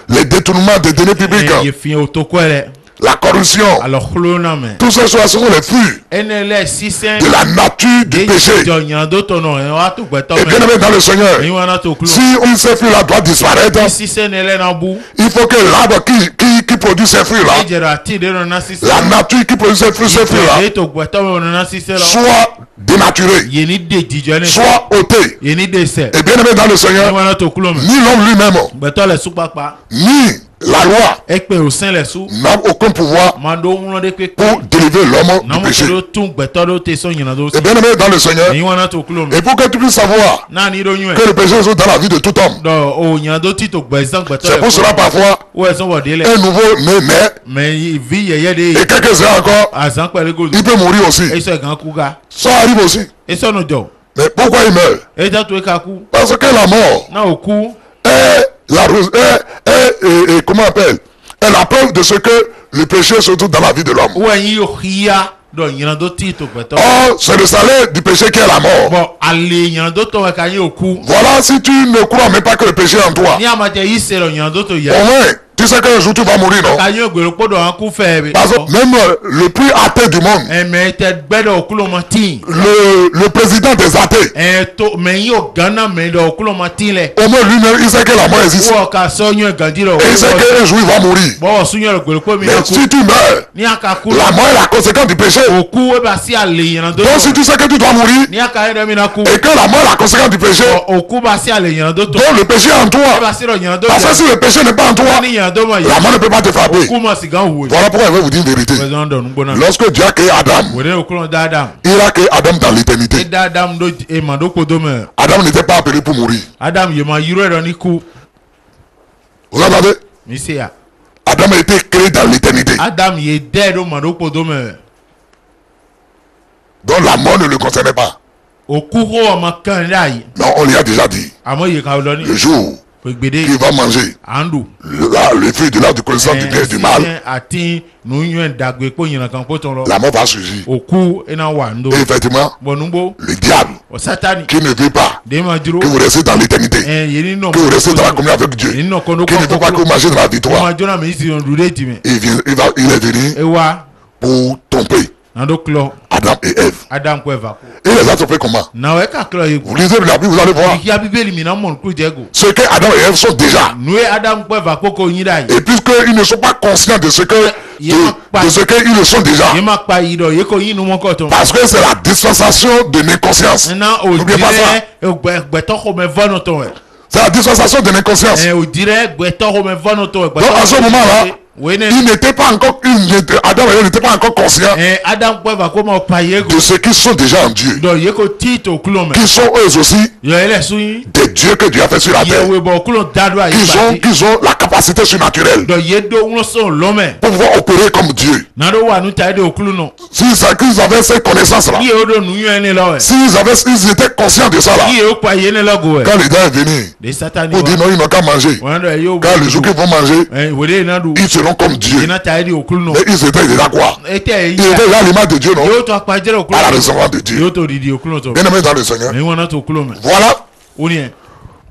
les détournements des deniers publics, la corruption, tout ça sont les fruits de la nature du péché. Et bien aimé dans le Seigneur, si ces fruits-là doivent disparaître, il faut que l'arbre qui produit ces fruits-là, la nature qui produit ces fruits-là, soit dénaturée, soit ôtée. Et bien aimé dans le Seigneur, ni l'homme lui-même, ni la loi n'a aucun pouvoir pour délivrer l'homme du péché. Et bien aimé dans le Seigneur, et pour que tu puisses savoir que le péché est dans la vie de tout homme, c'est pour cela parfois un nouveau né et quelques uns encore, il peut mourir aussi. Ça arrive aussi. Mais pourquoi il meurt? Parce que la mort comment on appelle, est la preuve de ce que le péché se trouve dans la vie de l'homme. Or, c'est le salaire du péché qui est la mort. Voilà, si tu ne crois même pas que le péché est en toi, au moins tu sais qu'un jour tu vas mourir, non? Parce que même le plus athée du monde, le président des athées, au moins lui-même il sait que la mort existe. Et il sait qu'un jour il va mourir. Mais si tu meurs, la mort est la conséquence du péché. Donc si tu sais que tu dois mourir et que la mort est la conséquence du péché, donc le péché est en toi. Parce que si le péché n'est pas en toi, la mort ne peut pas te frapper. Voilà pourquoi je vais vous dire une vérité. Lorsque Dieu a créé Adam, il a créé Adam dans l'éternité. Adam n'était pas appelé pour mourir. Vous entendez? Adam a été créé dans l'éternité. Donc la mort ne le concernait pas. Non, on lui a déjà dit. Le jour qu'il va manger le fruit de l'arbre de connaissance du bien et du mal, la mort va surgir. Et effectivement, le diable qui ne veut pas que vous restez dans l'éternité, que vous restez dans la communion avec Dieu, qui ne veut pas que vous mangez dans la victoire, il est venu pour tromper Adam et Ève. Et les a trompés comment? Vous lisez la Bible, vous allez voir ce que Adam et Ève sont déjà. Et puisqu'ils ne sont pas conscients de ce que qu'ils le sont déjà, parce que c'est la dispensation de l'inconscience. N'oubliez pas ça. C'est la dispensation de l'inconscience. Donc à ce moment-là, il n'était pas encore, Adam et Ève n'étaient pas encore conscients de ce qu'ils sont déjà en Dieu, qui sont eux aussi des dieux que Dieu a fait sur la terre, qu'ils ont la capacité surnaturelle pour pouvoir opérer comme Dieu. S'ils avaient cette connaissance-là, s'ils étaient conscients de ça là, quand les gars sont venus pour dire non, ils n'ont qu'à manger, quand le jour qu'ils vont manger, ils seront comme Dieu. Mais ils étaient déjà quoi? Ils étaient déjà l'image de Dieu, non? À la ressemblance de Dieu. Bien aimé dans le Seigneur. Voilà.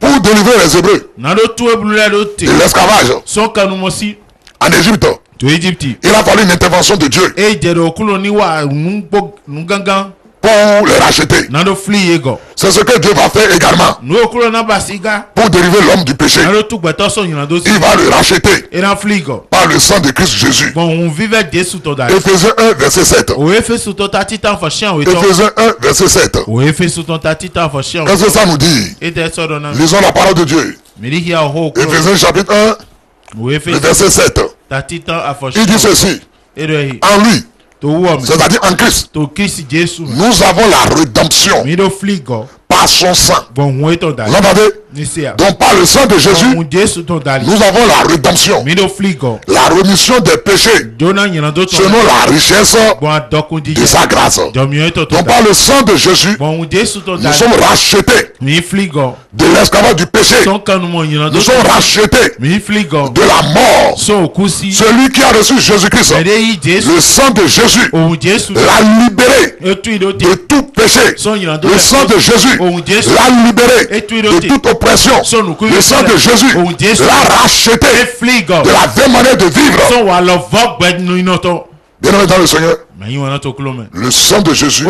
Pour délivrer les Hébreux de l'esclavage en Égypte, il a fallu une intervention de Dieu pour les racheter. C'est ce que Dieu va faire également pour délivrer l'homme du péché. Il va le racheter par le sang de Christ Jésus. Éphésiens 1 verset 7. Éphésiens 1 verset 7. Qu'est-ce que ça nous dit? Lisons la parole de Dieu. Éphésiens chapitre 1 verset 7. Il dit ceci: en lui, c'est-à-dire en Christ, nous avons la rédemption par son sang. Vous entendez? Donc par le sang de Jésus, nous avons la rédemption, la rémission des péchés selon la richesse de sa grâce. Donc par le sang de Jésus, nous sommes rachetés de l'esclavage du péché. Nous sommes rachetés de la mort. Celui qui a reçu Jésus-Christ, le sang de Jésus l'a libéré de tout péché. Le sang de Jésus l'a libéré de toute oppression. Le sang de Jésus l'a racheté de la vraie manière de vivre. Bien aimé dans le Seigneur, le sang de Jésus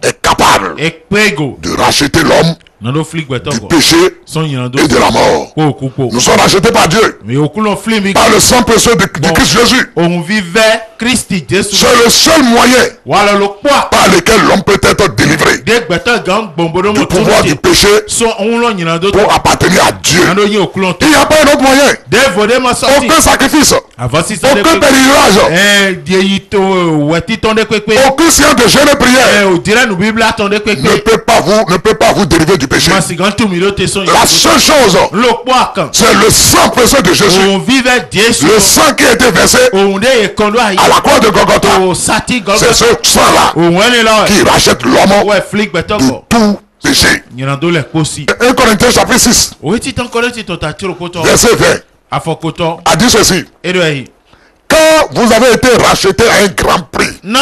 est capable de racheter l'homme du péché et de la mort. Nous sommes rachetés par Dieu par le sang précieux de Christ Jésus. C'est le seul moyen par lequel l'homme peut être délivré du pouvoir du péché pour appartenir à Dieu. Il n'y a pas un autre moyen. Aucun sacrifice, aucun pèlerinage, aucun séance de jeûne et prière ne peut pas vous délivrer du péché. La seule chose, c'est le sang précieux de Jésus. Le sang qui a été versé à la croix de Golgotha. C'est ce sang-là qui rachète l'homme de tout péché. 1 Corinthiens chapitre 6 verset 20 a dit ceci: quand vous avez été racheté à un grand prix. Vous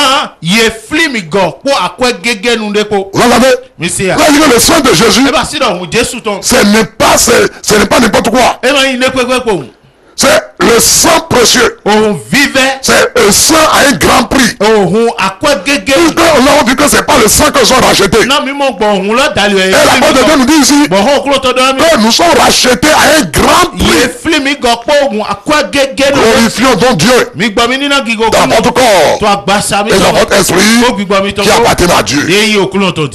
avez le sang de Jésus. Ce n'est pas n'importe quoi. C'est le sang précieux. C'est le sang à un grand prix. On a vu que ce n'est pas le sang que nous sommes rachetés. Et la parole de Dieu nous dit ici que nous sommes rachetés à un grand prix. Glorifions donc Dieu dans votre corps et dans votre esprit qui appartient à Dieu.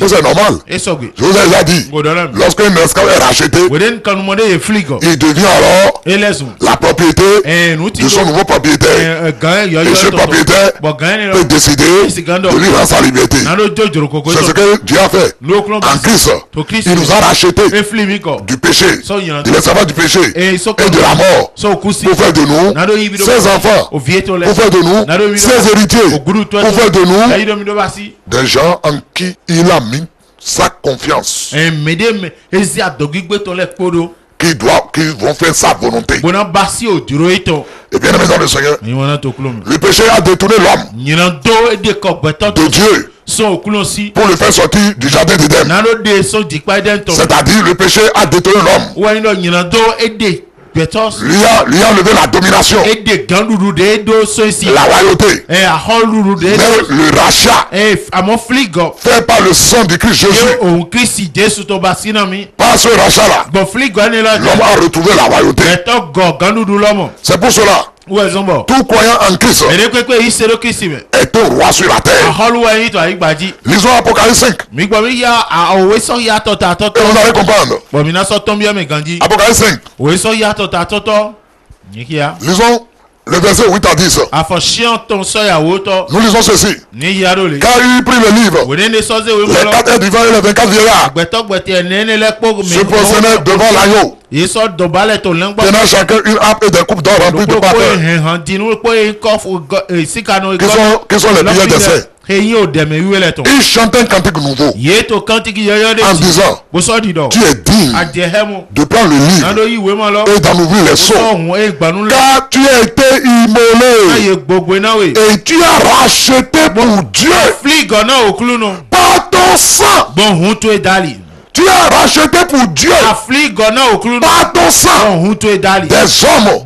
C'est normal. Je vous ai déjà dit, lorsqu'un esclave est racheté, il devient alors la propriété de son nouveau propriétaire. Et ce propriétaire peut décider de lui rendre sa liberté. C'est ce que Dieu a fait en Christ. Il nous a rachetés du péché, de l'esclavage du péché et de la mort, pour faire de nous ses enfants, pour faire de nous ses héritiers, pour faire de nous des gens en qui il a mis sa confiance, qui vont faire sa volonté. Et bien aimé dans le Seigneur, le péché a détourné l'homme de Dieu pour le faire sortir du jardin d'Éden. C'est-à-dire le péché a détourné l'homme, lui a enlevé la domination, la royauté, mais le rachat fait par le sang de Christ Jésus. Par ce rachat-là, l'homme a retrouvé la royauté. C'est pour cela, tout croyant en Christ est un roi sur la terre. Lisons Apocalypse 5 et vous allez comprendre. Apocalypse 5. Lisons le verset 8 à 10. Nous lisons ceci. Car il prit le livre, les 4 divins et les 24 vieillards se prosternaient devant l'agneau, tenant chacun une harpe et des coupes d'or remplies de parfum, qui sont les prières des saints. Il chante un cantique nouveau en disant: tu es digne de prendre le livre et d'en ouvrir les sceaux, car tu as été immolé et tu as racheté pour Dieu par ton sang. Tu as racheté pour Dieu par ton sang des hommes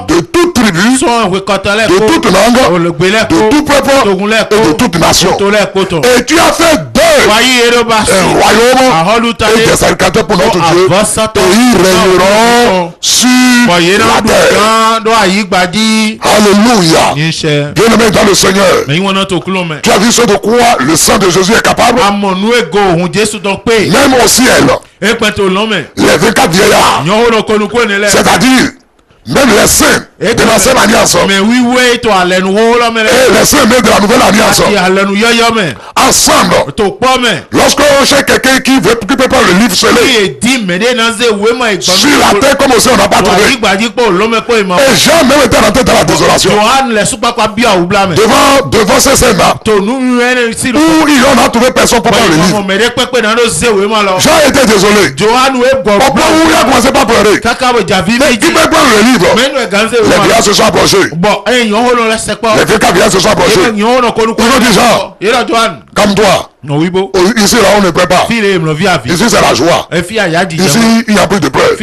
de toute tribu, de toute langue, de tout peuple et de toute nation. Et tu as fait d'eux un royaume et des sacrificateurs pour notre Dieu, et ils régneront sur la terre. Alléluia. Bien aimé dans le Seigneur, tu as vu ce de quoi le sang de Jésus est capable? Même au ciel, les 24 vieillards, c'est-à-dire même les saints de l'ancienne alliance et les saints de la nouvelle alliance, ensemble, lorsque chez quelqu'un qui peut prendre le livre scellé sur la terre comme au ciel, on n'a pas trouvé. Et Jean même était rentré dans la désolation devant ces scènes-là où il n'a trouvé personne pour prendre le livre. Jean était désolé au point où il a commencé par pleurer. Mais qui peut prendre le livre? livre. Les vieillards se sont approchés. Les vieux vieillards se sont approchés. Ils ont dit genre, comme toi. Ici là on ne plaît pas. Ici c'est la joie. Ici il n'y a plus de preuves.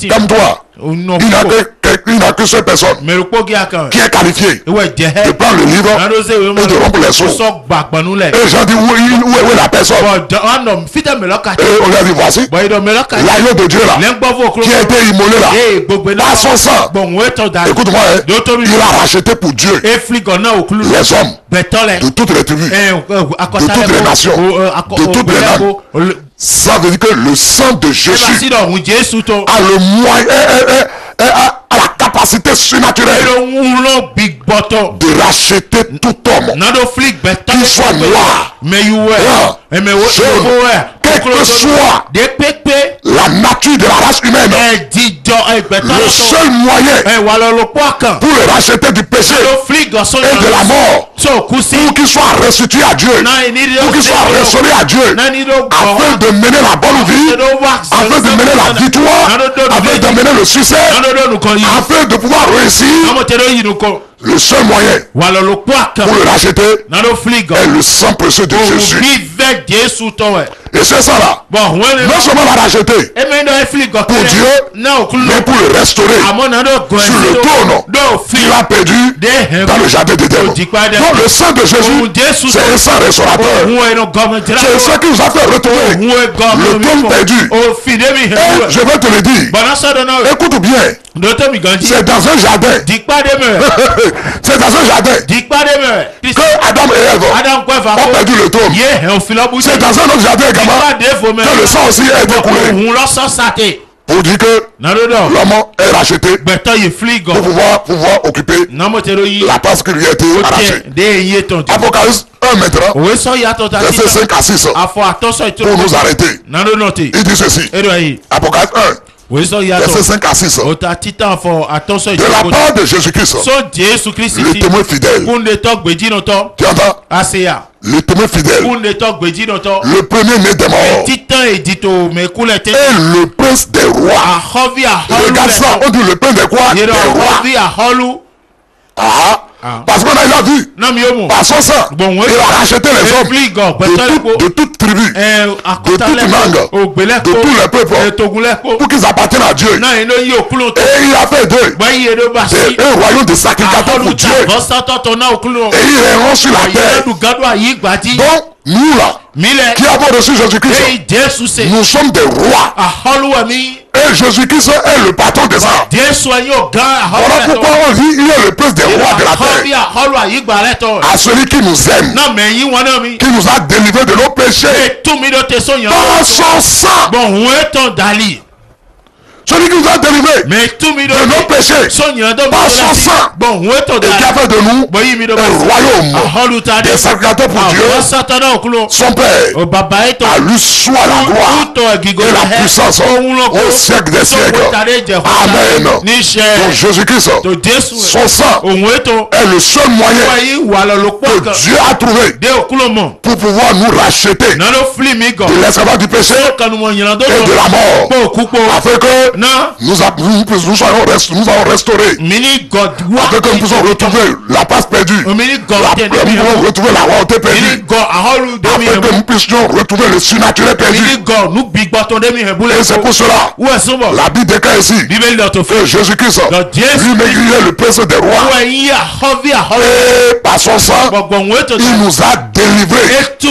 Comme toi. Il n'a que seule personne qui est qualifiée de prendre le livre et de rompre les sceaux. Et j'ai dit où est la personne? Et on lui a dit voici l'agneau de Dieu là qui a été immolé là par son sang. Écoute-moi, il a racheté pour Dieu les hommes de toutes les tribus, de toutes les nations, de toutes les langues. Ça veut dire que le sang de Jésus a le moyen, a la capacité surnaturelle de racheter tout homme, qu'il soit noir, jaune, quelle que soit la nature de la race humaine. Le seul moyen pour le racheter du péché et de la mort, pour qu'il soit restitué à Dieu, pour qu'il soit restauré à Dieu, afin de mener la bonne vie, afin de mener la victoire, afin de mener le succès, afin de pouvoir réussir. Le seul moyen pour le racheter est le sang précieux de Jésus. Et c'est ça là. Non seulement la racheter pour Dieu, mais pour le restaurer sur le trône qu'il a perdu dans le jardin d'Éden. Donc le sang de Jésus, c'est un sang restaurateur. C'est le sang qui nous a fait retrouver le trône perdu. Et je vais te le dire. Écoute bien. C'est dans un jardin. C'est dans un jardin que Adam et Ève ont perdu le trône. C'est dans un autre jardin également que le sang aussi a été coulé. Pour dire que l'homme est racheté pour pouvoir occuper la place qui lui a été arrachée. Apocalypse 1 maintenant, verset 5 à 6, pour nous arrêter. Il dit ceci. Apocalypse 1. Verset 5 à 6. De la part de Jésus-Christ, le témoin fidèle. Tu entends? Le témoin fidèle, le premier né des morts, et le prince des rois. Regarde ça, on dit le prince des quoi? Des rois. Parce qu'on a vu par son sang, il a racheté les hommes de toute tribu, de toute langue, de tous les peuples, pour qu'ils appartiennent à Dieu. Et il a fait d'eux un royaume de sacrificateurs pour Dieu. Et ils règneront sur la terre. Donc, nous là, qui avons reçu Jésus-Christ, nous sommes des rois. Et Jésus-Christ est le patron des arts. Voilà pourquoi on dit il est le prince des rois de la terre. À celui qui nous aime, qui nous a délivrés de nos péchés par son sang. Celui qui nous a délivrés de nos péchés par son sang, et qui a fait de nous un royaume des sacrificateurs pour Dieu, son Père. À lui soit la gloire et la puissance au siècle des siècles. Amen. Donc Jésus-Christ, son sang est le seul moyen que Dieu a trouvé pour pouvoir nous racheter de l'esclavage du péché et de la mort, afin que nous allons restaurer, afin que nous puissions retrouver la place perdue, nous pouvons retrouver la royauté perdue, afin que nous puissions retrouver le surnaturel perdu. Et c'est pour cela la Bible déclare ici que Jésus-Christ lui-même est le prince des rois, et par son sang il nous a délivrés de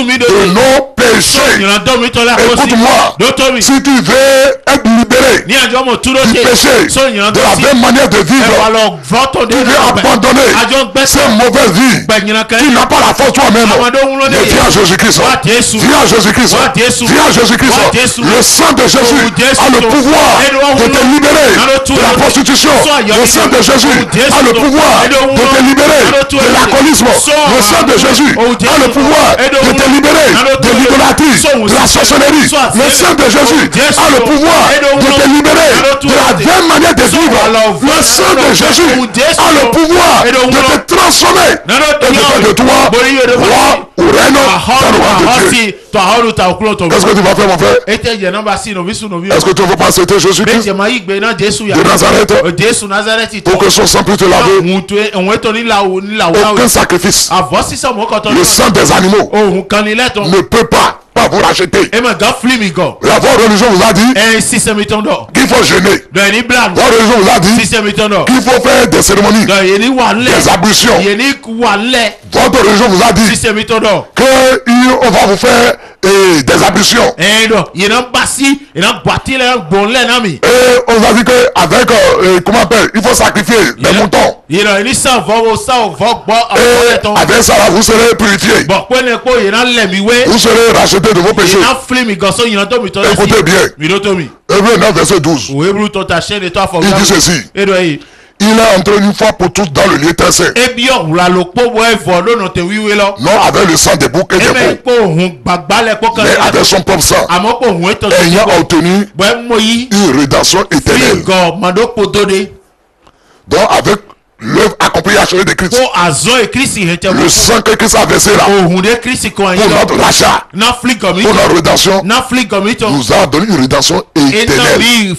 nos péchés. Écoute-moi, si tu veux être libéré du péché, de la même manière de vivre, tu veux abandonner cette mauvaise vie qui n'a pas la force toi-même, mais viens à Jésus-Christ, viens à Jésus-Christ, viens à Jésus-Christ. Le sang de Jésus a le pouvoir de te libérer de la prostitution. Le sang de Jésus a le pouvoir de te libérer de l'alcoolisme. Le sang de Jésus a le pouvoir de te libérer de l'idolâtrie, de la sorcellerie. Le sang de Jésus a le pouvoir de te libérer de la vieille manière de vivre. Le sang de Jésus a le pouvoir de te transformer et de faire de toi roi Qu'est-ce que tu vas faire, mon frère? Est-ce que tu ne veux pas accepter Jésus-Christ de Nazareth pour que son sang puisse te laver? Aucun sacrifice. Le sang des animaux ne peut pas vous racheter. La voie religion vous a dit qu'il faut jeûner. La religion vous a dit qu'il faut faire des cérémonies, des ablutions. Votre religion vous a dit qu'on va vous faire des ablutions. Et on a dit qu'avec, comment on appelle, il faut sacrifier des moutons. Et avec ça, là, vous serez purifié. Vous serez racheté de vos péchés. Écoutez bien. Hébreux 9, verset 12. Il dit ceci. Il est entré une fois pour toutes dans le lieu très saint. Non avec le sang des boucs et des veaux, mais avec son propre sang, ayant obtenu une rédemption éternelle. Donc avec l'œuvre accomplie achevée de Christ, le sang que Christ a versé là pour notre rachat, pour notre rédemption, nous a donné une rédemption éternelle.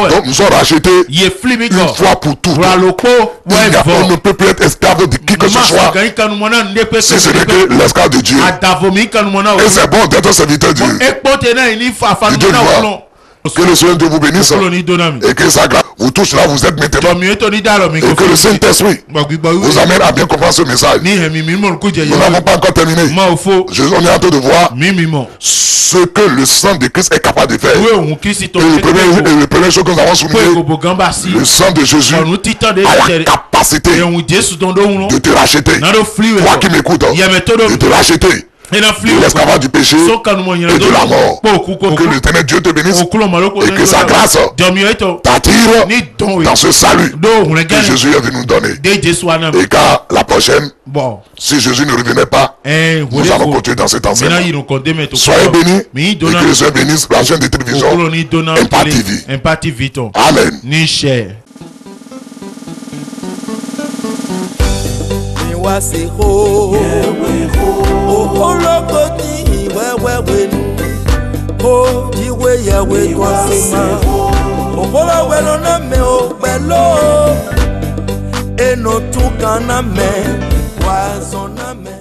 Donc nous sommes rachetés une fois pour toutes. On ne peut plus être esclave de qui que ce soit si ce n'est que l'esclave de Dieu. Et c'est bon d'être serviteur de Dieu. Que le Seigneur Dieu vous bénisse et que sa grâce vous touche là vous êtes maintenant, et que le Saint-Esprit vous amène à bien comprendre ce message. Nous n'avons pas encore terminé. On est en train de voir ce que le sang de Christ est capable de faire. Et le premier chose que nous avons souligné, le sang de Jésus a la capacité de te racheter. Toi qui m'écoutes, de te racheter de l'esclavage du péché et de la mort. Que l'Éternel Dieu te bénisse et que sa grâce t'attire dans ce salut que Jésus est venu nous donner. Et car la prochaine, si Jésus ne revenait pas, nous allons continuer dans cet enseignement. Soyez bénis et que le Seigneur bénisse la chaîne de télévision Impact TV. Amen. Olokoti wewe o diwe yawe kwasema okola welo na me o belo eno tukana me wazona me.